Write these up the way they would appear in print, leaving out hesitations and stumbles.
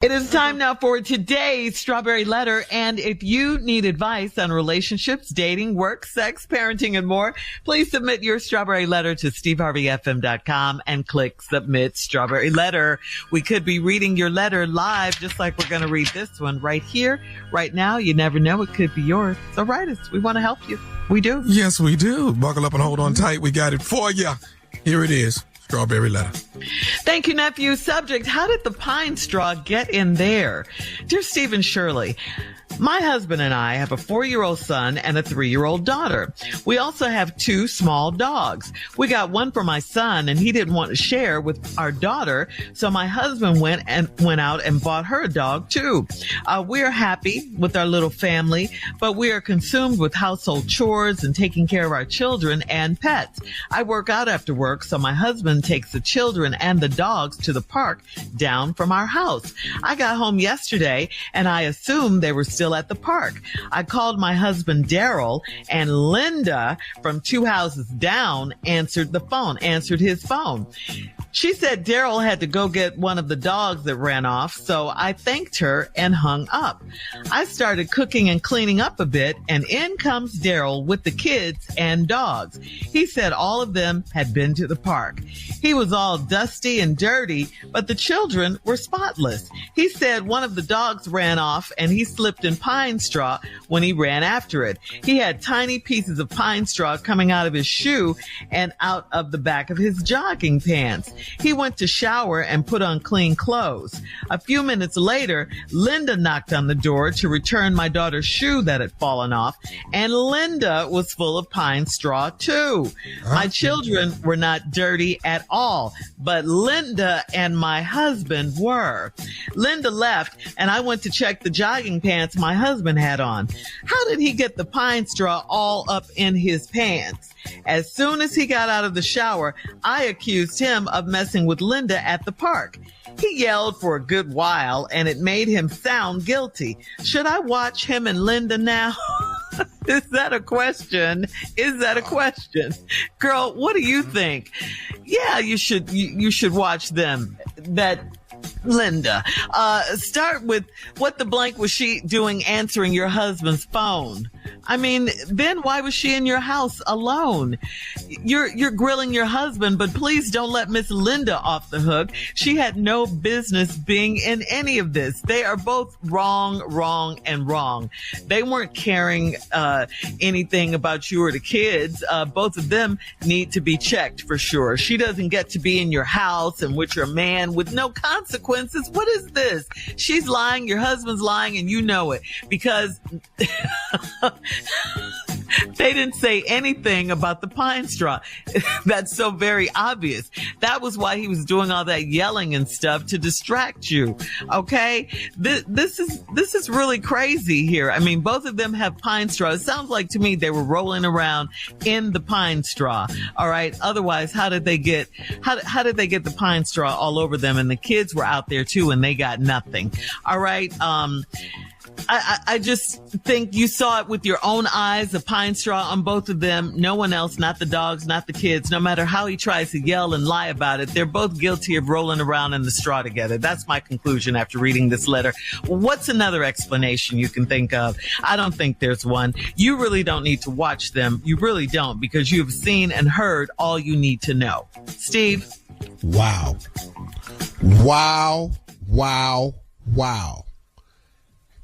It is time now for today's Strawberry Letter. And if you need advice on relationships, dating, work, sex, parenting, and more, please submit your Strawberry Letter to steveharveyfm.com and click Submit Strawberry Letter. We could be reading your letter live, just like we're going to read this one right here, right now. You never know. It could be yours. So write us. We want to help you. We do. Yes, we do. Buckle up and hold on tight. We got it for you. Here it is. Strawberry Letter. Thank you, nephew. Subject: how did the pine straw get in there? Dear Steve and Shirley, my husband and I have a 4-year-old son and a 3-year-old daughter. We also have 2 small dogs. We got one for my son, and he didn't want to share with our daughter, so my husband went out and bought her a dog too. We're happy with our little family, but we are consumed with household chores and taking care of our children and pets. I work out after work, so my husband takes the children and the dogs to the park down from our house. I got home yesterday, and I assumed they were still at the park. I called my husband Daryl, and Linda from 2 houses down answered his phone. She said Daryl had to go get one of the dogs that ran off, so I thanked her and hung up. I started cooking and cleaning up a bit, and in comes Daryl with the kids and dogs. He said all of them had been to the park. He was all dusty and dirty, but the children were spotless. He said one of the dogs ran off, and he slipped in pine straw when he ran after it. He had tiny pieces of pine straw coming out of his shoe and out of the back of his jogging pants. He went to shower and put on clean clothes. A few minutes later, Linda knocked on the door to return my daughter's shoe that had fallen off, and Linda was full of pine straw too. My children were not dirty at all, but Linda and my husband were. Linda left, and I went to check the jogging pants my husband had on. How did he get the pine straw all up in his pants? As soon as he got out of the shower, I accused him of messing with Linda at the park. He yelled for a good while, and it made him sound guilty. Should I watch him and Linda now? Is that a question? Girl, what do you think? Yeah, you should watch them. Linda, start with what the blank was she doing answering your husband's phone? I mean, then why was she in your house alone? You're grilling your husband, but please don't let Miss Linda off the hook. She had no business being in any of this. They are both wrong, and wrong. They weren't caring anything about you or the kids. Both of them need to be checked for sure. She doesn't get to be in your house and with your man with no consequences. What is this? She's lying, your husband's lying, and you know it because they didn't say anything about the pine straw. That's so very obvious. That was why he was doing all that yelling and stuff to distract you. Okay? This is really crazy here. I mean, both of them have pine straw. It sounds like to me they were rolling around in the pine straw. All right? Otherwise, how did they get the pine straw all over them? And the kids were out there too, and they got nothing. All right? I just think you saw it with your own eyes, the pine straw on both of them. No one else, not the dogs, not the kids. No matter how he tries to yell and lie about it, they're both guilty of rolling around in the straw together. That's my conclusion after reading this letter. What's another explanation you can think of? I don't think there's one. You really don't need to watch them. You really don't, because you've seen and heard all you need to know. Steve? Wow.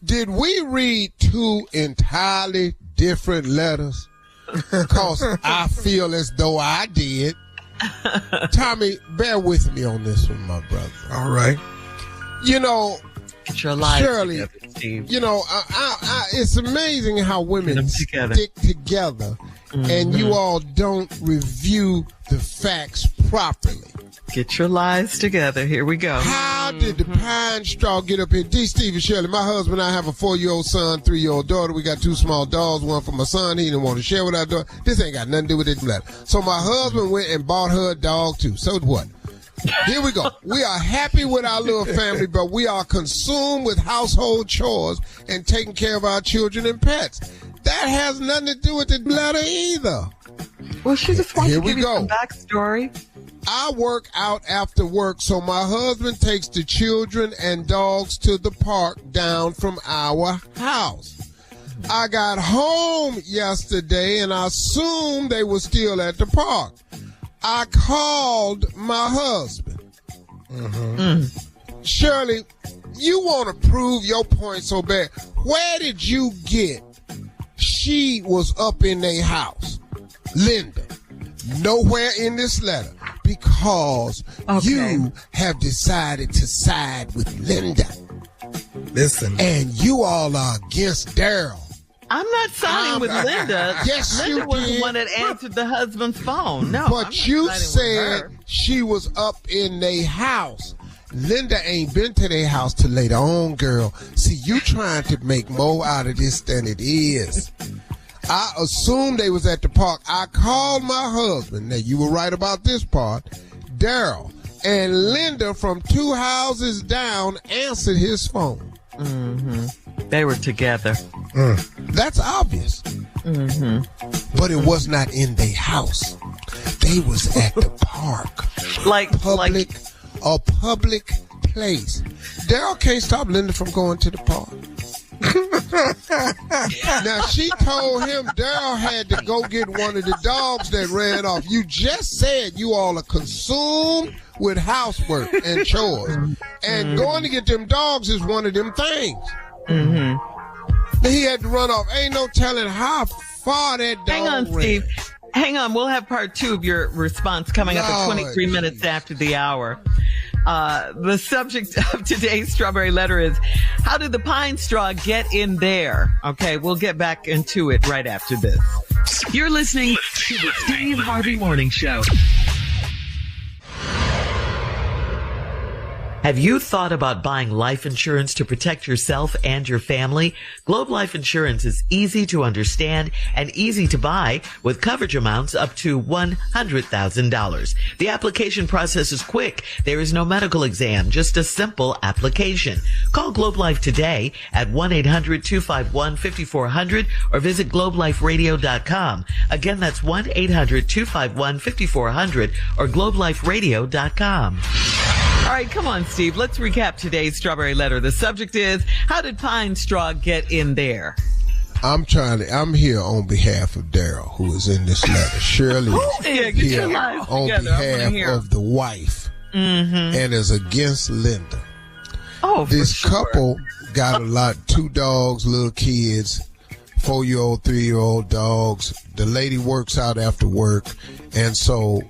Did we read 2 entirely different letters? Because I feel as though I did. Tommy, bear with me on this one, my brother. All right. You know, get your life Shirley, together, Steve. You know, it's amazing how women stick together and you all don't review the facts properly. Get your lives together. Here we go. How did the pine straw get up here? D. Steve and Shirley, my husband and I have a 4-year-old son, 3-year-old daughter. We got 2 small dogs, one for my son. He didn't want to share with our daughter. This ain't got nothing to do with this letter. So my husband went and bought her a dog too. So what? Here we go. We are happy with our little family, but we are consumed with household chores and taking care of our children and pets. That has nothing to do with the letter either. Well, she just wants Here to we give you go. some backstory. I work out after work, so my husband takes the children and dogs to the park down from our house. I got home yesterday and I assumed they were still at the park. I called my husband. Shirley, you want to prove your point so bad. Where did you get she was up in their house? Linda, nowhere in this letter, because you have decided to side with Linda. Listen. And you all are against Daryl. I'm not siding with Linda. Yes, Linda you was did. the one that answered the husband's phone. No, But you siding with said her. she was up in their house. Linda ain't been to their house till later on, girl. See, you trying to make more out of this than it is. I assumed they was at the park. I called my husband. Now, you were right about this part. Daryl. And Linda from 2 houses down answered his phone. They were together. That's obvious. But it was not in their house. They was at the park. A public place. Daryl can't stop Linda from going to the park. Now, she told him Daryl had to go get one of the dogs that ran off. You just said you all are consumed with housework and chores. And going to get them dogs is one of them things. He had to run off. Ain't no telling how far that dog Hang on, ran. Steve. Hang on. We'll have part 2 of your response coming up at 23 minutes after the hour. The subject of today's Strawberry Letter is, how did the pine straw get in there? Okay, we'll get back into it right after this. You're listening to the Steve Harvey Morning Show. Have you thought about buying life insurance to protect yourself and your family? Globe Life Insurance is easy to understand and easy to buy with coverage amounts up to $100,000. The application process is quick. There is no medical exam, just a simple application. Call Globe Life today at 1-800-251-5400 or visit globeliferadio.com. Again, that's 1-800-251-5400 or globeliferadio.com. All right, come on, Steve. Let's recap today's Strawberry Letter. The subject is, how did pine straw get in there? I'm here on behalf of Daryl, who is in this letter. Shirley Get here your lives on together. I wanna behalf hear. of the wife and is against Linda. Oh, for This sure. couple got a lot, 2 dogs, little kids, 4-year-old, 3-year-old dogs. The lady works out after work, and so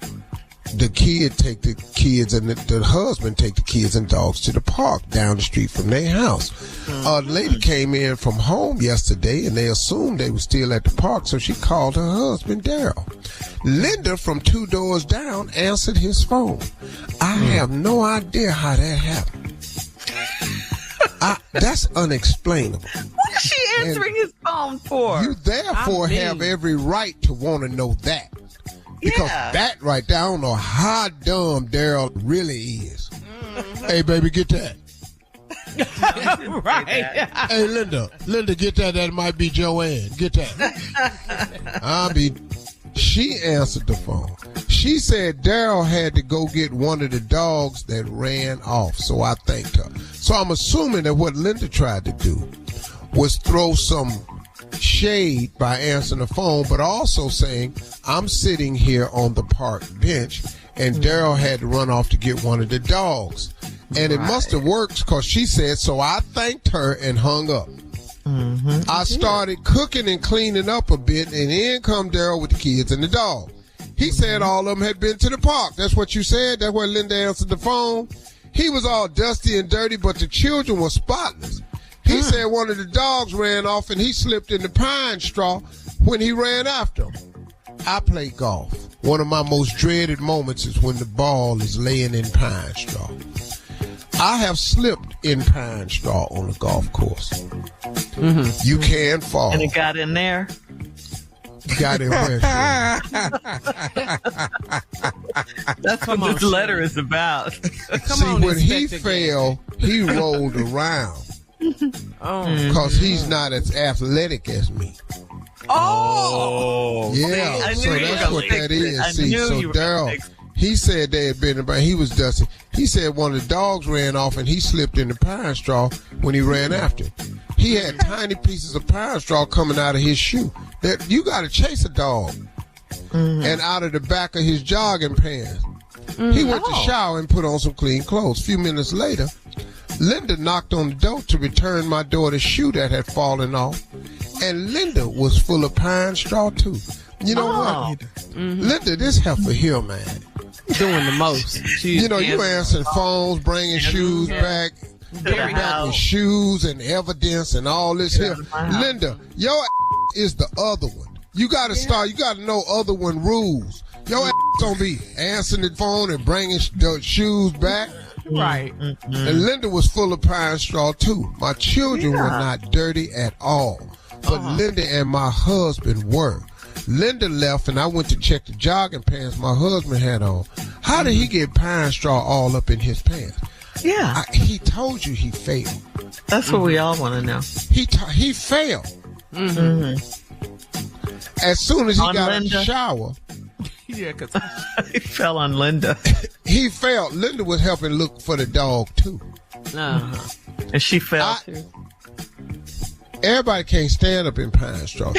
the kid take the kids and the husband take the kids and dogs to the park down the street from their house. The lady came in from home yesterday and they assumed they were still at the park, so she called her husband, Daryl. Linda from 2 doors down answered his phone. I have no idea how that happened. That's unexplainable. What is she answering his phone for? You therefore have every right to want to know that. Because that right there, I don't know how dumb Daryl really is. Hey, baby, get that. Right. Hey, Linda, get that. That might be Joanne. Get that. She answered the phone. She said Daryl had to go get one of the dogs that ran off, so I thanked her. So I'm assuming that what Linda tried to do was throw some shade by answering the phone, but also saying, I'm sitting here on the park bench, and Daryl had to run off to get one of the dogs. And it must have worked, because she said, so I thanked her and hung up. I started cooking and cleaning up a bit, and in come Daryl with the kids and the dog. He said all of them had been to the park. That's what you said? That's where Linda answered the phone? He was all dusty and dirty, but the children were spotless. He said one of the dogs ran off and he slipped in the pine straw when he ran after him. I play golf. One of my most dreaded moments is when the ball is laying in pine straw. I have slipped in pine straw on a golf course. You can fall. And it got in there? Got it where? That's what this letter is about. See, when he fell, he rolled around. Because he's not as athletic as me. Oh. Yeah, I so knew you that's were what gonna that fix it. is. I See, knew so you were gonna Daryl, fix it. he said they had been about, he was dusty. He said one of the dogs ran off and he slipped in the pine straw when he ran after it. He had tiny pieces of pine straw coming out of his shoe. That you got to chase a dog. And out of the back of his jogging pants. He went to shower and put on some clean clothes. A few minutes later, Linda knocked on the door to return my daughter's shoe that had fallen off. And Linda was full of pine straw, too. You know what? Linda, this heifer here, man. Doing the most. You know, you answering phones, bringing shoes back. Coming back with shoes and evidence and all this here. Linda, your is the other one. You got to start, you got to know other one rules. Your don't be answering the phone and bringing shoes back. Right. And Linda was full of pine straw, too. My children were not dirty at all. But Linda and my husband were. Linda left, and I went to check the jogging pants my husband had on. How did he get pine straw all up in his pants? Yeah. He told you he failed. That's what we all want to know. He failed. As soon as he On got in Linda. the shower, Yeah, because He fell on Linda. he failed. Linda was helping look for the dog, too. And she fell too. Everybody can't stand up in pine straw.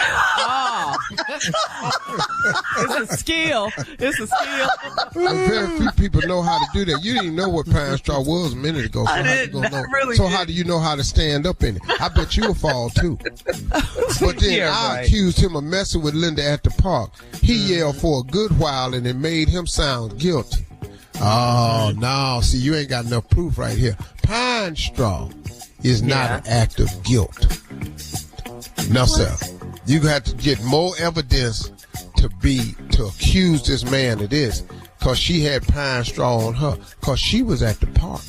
it's a skill. It's a skill. Very few people know how to do that. You didn't even know what pine straw was a minute ago. So I how you didn't. gonna know? I really So didn't. how do you know how to stand up in it? I bet you'll fall too. But then Yeah, I right. accused him of messing with Linda at the park. He yelled for a good while and it made him sound guilty. Oh, no. See, you ain't got enough proof right here. Pine straw is not an act of guilt. No, sir. You got to get more evidence to accuse this man of this, because she had pine straw on her, because she was at the park.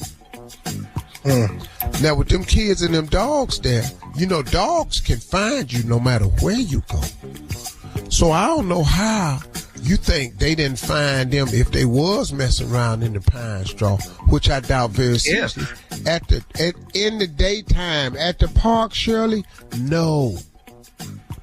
Now, with them kids and them dogs there, you know, dogs can find you no matter where you go. So I don't know how you think they didn't find them if they was messing around in the pine straw, which I doubt very seriously. In the daytime at the park, Shirley, no.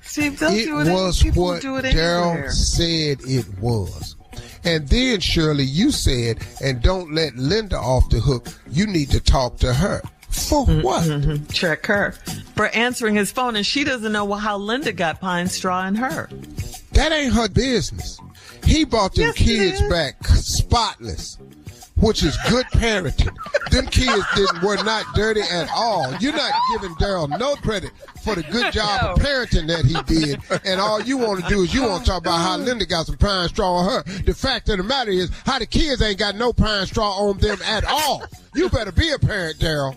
Steve, don't It do it. was People what do it Daryl anywhere. said it was. And then, Shirley, you said, and don't let Linda off the hook. You need to talk to her. For what? Check her for answering his phone, and she doesn't know how Linda got pine straw in her. That ain't her business. He brought them Yes, it kids is. back spotless, which is good parenting. Them kids were not dirty at all. You're not giving Daryl no credit for the good job of parenting that he did. And all you want to do is you want to talk about how Linda got some pine straw on her. The fact of the matter is how the kids ain't got no pine straw on them at all. You better be a parent, Daryl.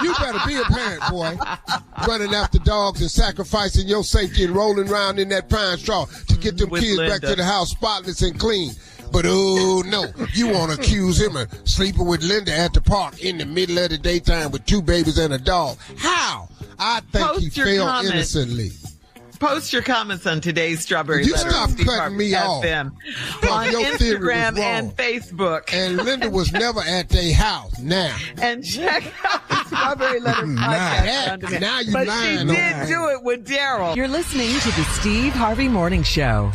You better be a parent, boy. Running after dogs and sacrificing your safety and rolling around in that pine straw to get them With kids back Linda. to the house spotless and clean. But oh no, you want to accuse him of sleeping with Linda at the park in the middle of the daytime with 2 babies and a dog. How? I think Post he your failed comment. innocently. Post your comments on today's Strawberry You Letter. stop Steve cutting Harvey me off. FM, Because on your theory was Instagram wrong. and Facebook. And Linda was never at their house. Now. And check out the Strawberry Letter podcast. on demand. Now you but lying she on did that. do it with Daryl. You're listening to the Steve Harvey Morning Show.